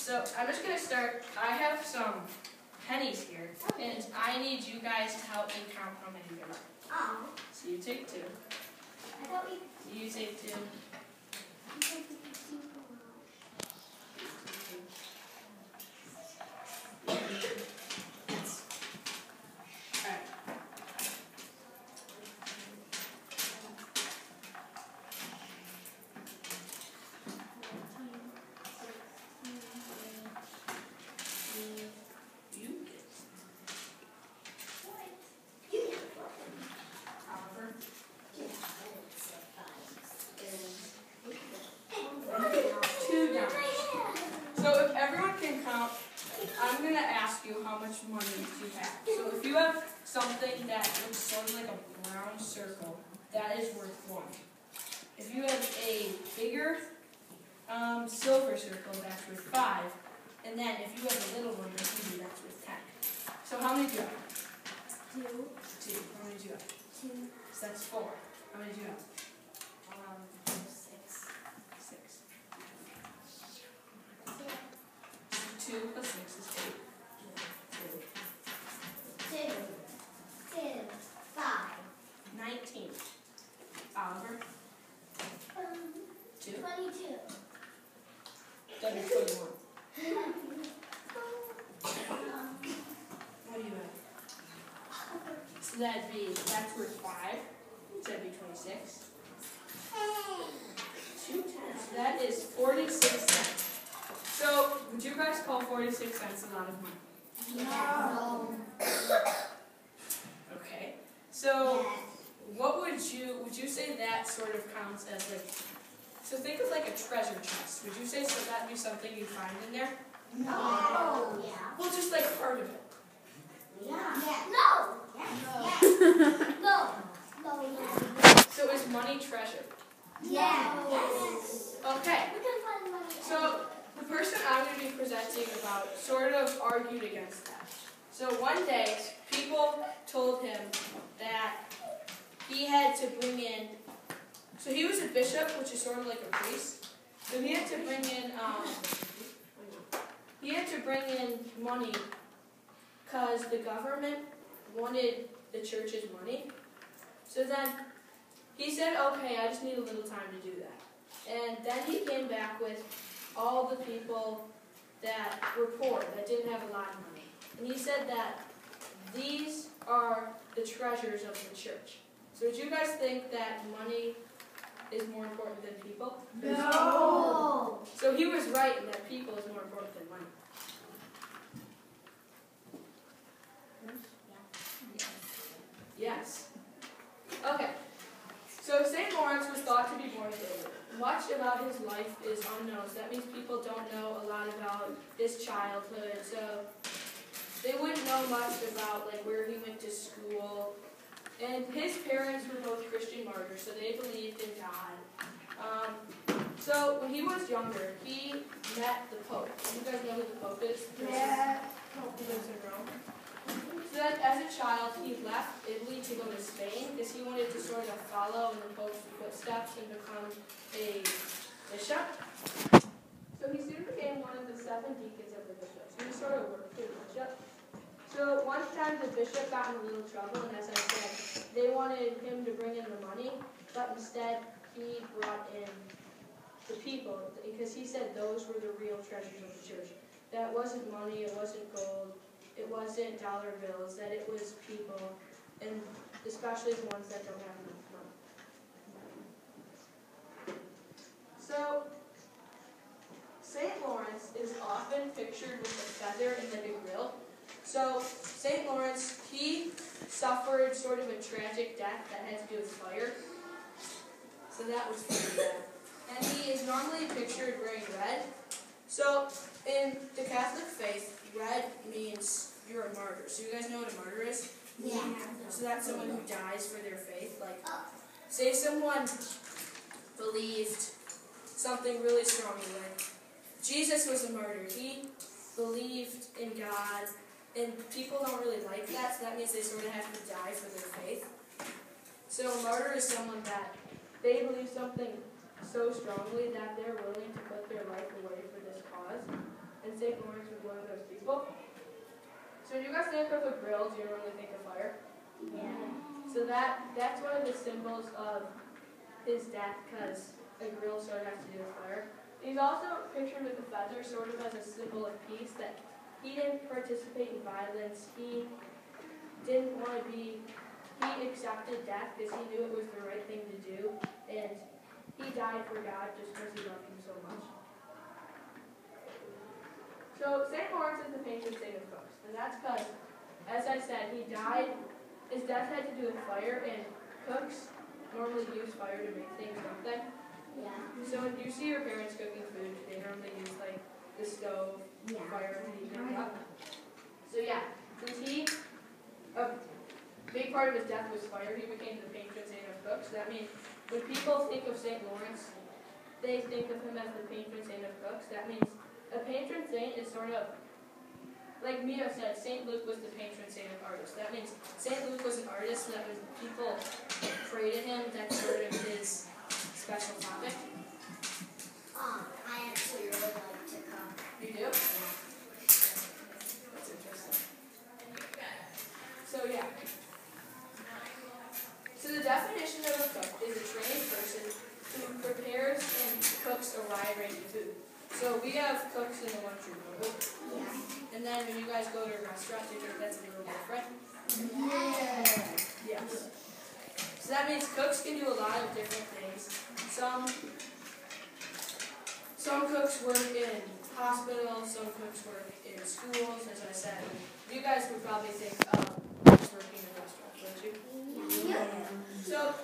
So I'm just going to start. I have some pennies here, and I need you guys to help me count how many there are. Oh. So you take two. I thought we... You take two. So if everyone can count, I'm going to ask you how much money you have. So if you have something that looks sort of like a brown circle, that is worth 1. If you have a bigger silver circle, that's worth 5. And then if you have a little one, that's worth 10. So how many do you have? 2. 2. How many do you have? 2. So that's 4. How many do you have? 6. 6. 2 plus 6 is 8. 2. 5. 19. Oliver? 2. 22. That'd be 21. What do you have? So that's worth 5. So that'd be 26. 2 10s. So that is 46 cents. So would you guys call 46 cents a lot of money? No. Okay. So what would you say that sort of counts as like, so think of like a treasure chest. Would you say so that'd be something you find in there? No. Yeah. Well, just like part of it. Yeah. No. No. No. So is money treasure? Yes. Okay. We can find money. So the person I'm going to be presenting about sort of argued against that. So one day, people told him that he had to bring in, so he was a bishop, which is sort of like a priest. So he had to bring in money because the government wanted the church's money. So then he said, okay, I just need a little time to do that. And then he came back with all the people that were poor, that didn't have a lot of money. And he said that these are the treasures of the church. So would you guys think that money is more important than people? No. So he was right in that people is more important than money. Yes. Okay. So St. Lawrence was thought to be born in Italy. Much about his life is unknown. So that means people don't know a lot about his childhood. So they wouldn't know much about like where he went to school. And his parents were both Christian martyrs, so they believed in God. So when he was younger, he met the Pope. You guys know who the Pope is? Yeah. He lives in Rome. So then, as a child, he left Italy to go to Spain because he wanted to sort of follow in the Pope's footsteps and become a bishop. So he soon became one of the 7 deacons of the bishop. So he sort of worked for the bishop. So one time the bishop got in a little trouble, and as I said, they wanted him to bring in the money, but instead he brought in the people because he said those were the real treasures of the church. That wasn't money, it wasn't gold. It wasn't dollar bills, that it was people, and especially the ones that don't have enough money. So, St. Lawrence is often pictured with a feather and like a grill. So, St. Lawrence, he suffered sort of a tragic death that had to do with fire. So that was pretty bad. And he is normally pictured wearing red. So, in the Catholic faith, red means you're a martyr. So you guys know what a martyr is? Yeah. So that's someone who dies for their faith. Like, say someone believed something really strongly. Like, Jesus was a martyr. He believed in God, and people don't really like that, so that means they sort of have to die for their faith. So a martyr is someone that they believe something so strongly that they're willing to put their life away for this cause. And Lawrence was one of those people. So when you guys think of a grill, do you normally think of fire? Yeah. So that's one of the symbols of his death, because a grill sort of has to do with fire. He's also pictured with a feather, sort of as a symbol of peace, that he didn't participate in violence. He didn't want to be, he accepted death because he knew it was the right thing to do, and he died for God just because he loved him so much. So St. Lawrence is the patron saint of cooks, and that's because, as I said, he died, his death had to do with fire, and cooks normally use fire to make things, don't they? Yeah. So when you see your parents cooking food, they normally use like the stove, fire to heat it up. So yeah, since a big part of his death was fire, he became the patron saint of cooks. So that means when people think of St. Lawrence, they think of him as the patron saint of cooks. That means a patron saint is sort of, like Mia said, St. Luke was the patron saint of artists. That means St. Luke was an artist, so that when people pray to him, that's sort of his special topic. I actually really like to cook. You do? That's interesting. So yeah. So the definition of a cook is a trained person who prepares and cooks a wide range of food. So we have cooks in the lunchroom, don't we? Yeah. And then when you guys go to a restaurant, you think that's a little different? Yeah. Yes. So that means cooks can do a lot of different things. Some cooks work in hospitals, some cooks work in schools, as I said. You guys would probably think of cooks working in restaurants, wouldn't you? Yeah. So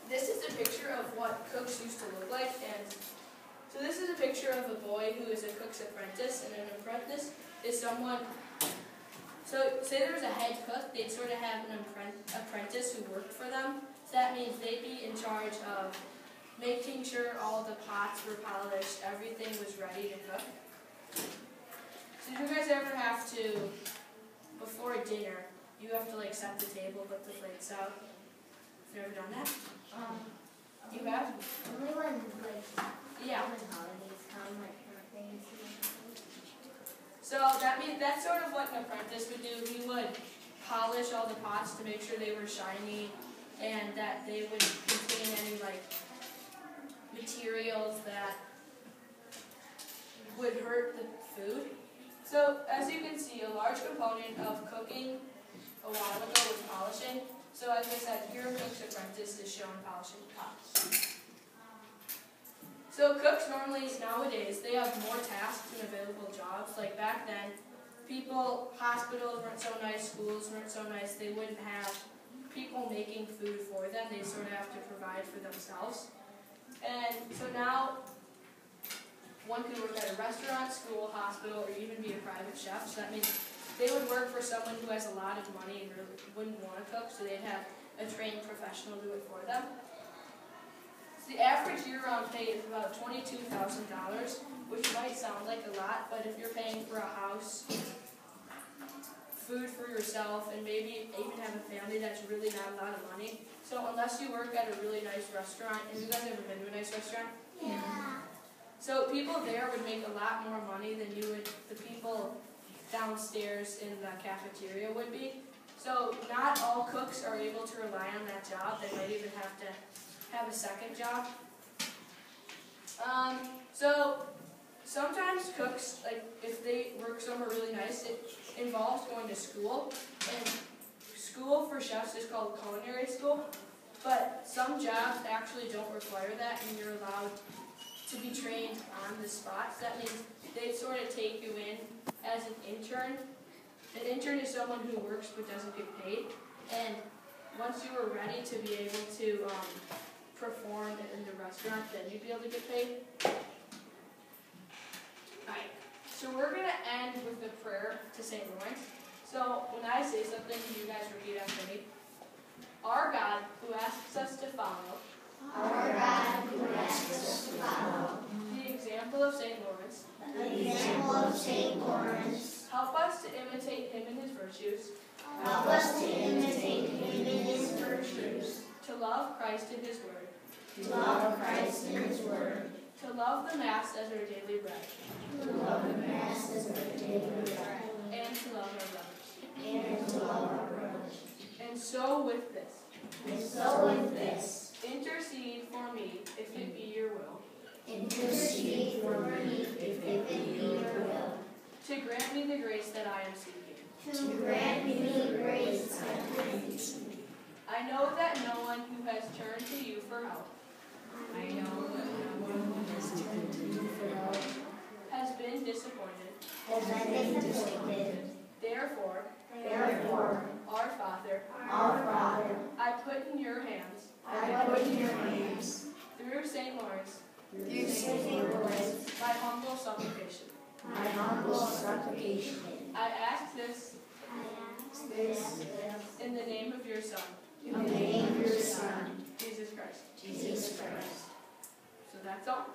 this is a picture of what cooks used to look like, and so this is a picture of a boy who is a cook's apprentice, and an apprentice is someone. So say there was a head cook, they'd sort of have an apprentice who worked for them. So that means they'd be in charge of making sure all the pots were polished, everything was ready to cook. So do you guys ever have to, before dinner, you have to like set the table, put the plates out? Have you ever done that? You have? Only when Yeah. when holidays come, like birthdays. So that's sort of what an apprentice would do. He would polish all the pots to make sure they were shiny and that they would contain any like materials that would hurt the food. So as you can see, a large component of cooking a while ago was polishing. So as I said, here a cook's apprentice is shown polishing pots. So cooks normally, nowadays, they have more tasks and available jobs. Like back then, hospitals weren't so nice, schools weren't so nice, they wouldn't have people making food for them. They sort of have to provide for themselves. And so now, one could work at a restaurant, school, hospital, or even be a private chef. So that means they would work for someone who has a lot of money and really wouldn't want to cook, so they'd have a trained professional do it for them. The average year-round pay is about $22,000, which might sound like a lot, but if you're paying for a house, food for yourself, and maybe even have a family, that's really not a lot of money. So unless you work at a really nice restaurant, and you guys ever been to a nice restaurant? Yeah. So people there would make a lot more money than the people downstairs in the cafeteria would be. So not all cooks are able to rely on that job. They might even have to have a second job. So sometimes cooks, like if they work somewhere really nice, it involves going to school. And school for chefs is called culinary school. But some jobs actually don't require that, and you're allowed to be trained on the spot. So that means they sort of take you in as an intern. An intern is someone who works but doesn't get paid. And once you are ready to be able to perform in the restaurant, then you'd be able to get paid. Alright, so we're going to end with a prayer to St. Lawrence. So when I say something, you guys repeat after me. Our God, who asks us to follow. Our God, who asks us to follow. The example of St. Lawrence. The example of St. Lawrence. Help us to imitate him in his virtues. Help us to imitate him in his virtues. To love Christ in his word. To love Christ in his word. To love the Mass as our daily bread. To love the Mass as our and so with this. Intercede for me, if it be your will, Intercede for me, if it be your will. to grant me the grace that I am seeking. To grant me the grace I need. I know that no one who has turned to you for help I know that no one has turned to you for help has been disappointed. has been disappointed. Therefore, Our Father, Father, I put in your hands, I put in your hands, through St. Lawrence, through St. Lawrence, my humble supplication. my humble supplication. I ask this This in the name of your Son, in the name of your Son, Jesus Christ. Jesus Christ. So that's all.